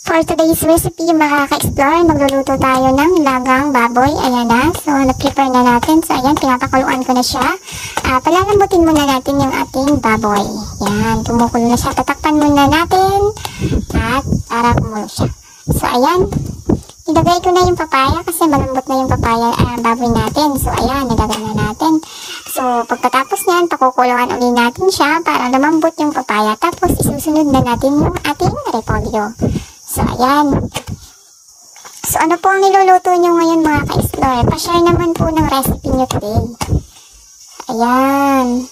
For today's recipe, mga ka-explore, magluluto tayo ng lagang baboy. Ayan na. So, na-prepare na natin. So, ayan, pinapakuluan ko na siya. Palalambutin muna natin yung ating baboy. Ayan, kumukulo na siya. Tatakpan muna natin at para kumulo siya. So, ayan, ilagay ko na yung papaya kasi malambot na yung papaya baboy natin. So, ayan, nilagay na natin. So, pagkatapos niyan, pakukulungan ulit natin siya para lumambot yung papaya. Tapos, isusunod na natin yung ating repolyo. So, ayan. So, ano po ang niluluto nyo ngayon mga ka-explore? Pa-share naman po ng recipe nyo today. Ayan.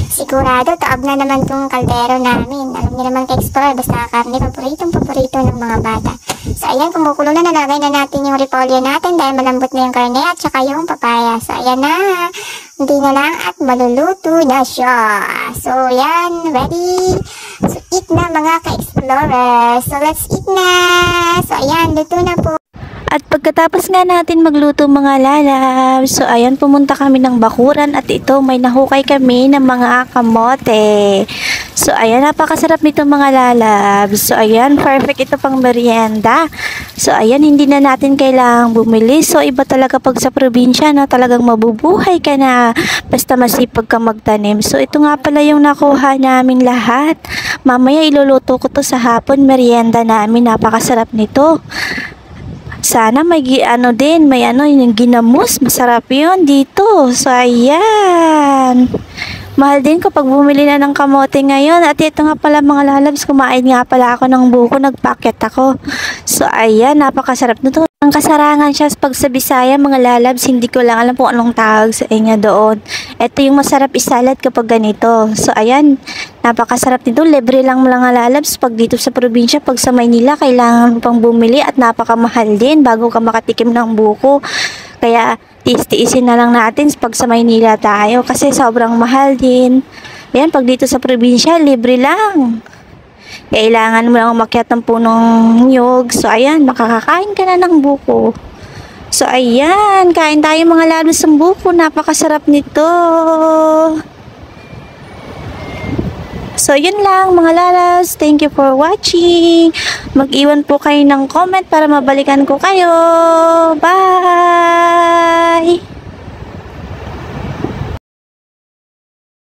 Sigurado, taab na naman tong kaldero namin. Alam niyo naman ka-explore, basta karne, paborito ng mga bata. So, ayan, kumukulo na, nalagay na natin yung repolyo natin dahil malambot na yung karne at saka yung papaya. So, ayan na. Hindi na lang at maluluto na siya. So, ayan, ready to eat na mga ka-explorers. So, let's eat na. So, ayan, luto na po. At pagkatapos nga natin magluto mga lalabs, so ayan, pumunta kami ng bakuran at ito may nahukay kami ng mga kamote. So ayan, napakasarap nito mga lalabs. So ayan, perfect ito pang merienda. So ayan, hindi na natin kailangang bumili. So iba talaga pag sa probinsya, no, talagang mabubuhay ka na basta masipag ka magtanim. So ito nga pala yung nakuha namin lahat. Mamaya iluluto ko to sa hapon, merienda namin. Napakasarap nito. Sana may yung ginamos, masarap yun dito. So ayan, mahal din kapag bumili na ng kamote ngayon. At ito nga pala mga lalabs, kumain nga pala ako ng buko, nagpaket ako. So ayan, napakasarap nito. Ang kasarangan siya pag sa Bisaya mga lalabs, hindi ko lang alam kung anong tawag sa inyo doon. Ito yung masarap isalat kapag ganito. So ayan, napakasarap nito. Libre lang mga lalabs pag dito sa probinsya. Pag sa Maynila, kailangan pang bumili at napakamahal din bago ka makatikim ng buko. Kaya tiis-tiisin na lang natin pag sa Maynila tayo kasi sobrang mahal din. Ayan, pag dito sa probinsya, libre lang. Kailangan mo lang umakyat ng punong niyog. So, ayan, makakakain ka na ng buko. So, ayan, kain tayo mga lalabs ng buko. Napakasarap nito. So, yun lang mga lalabs. Thank you for watching. Mag-iwan po kayo ng comment para mabalikan ko kayo. Bye!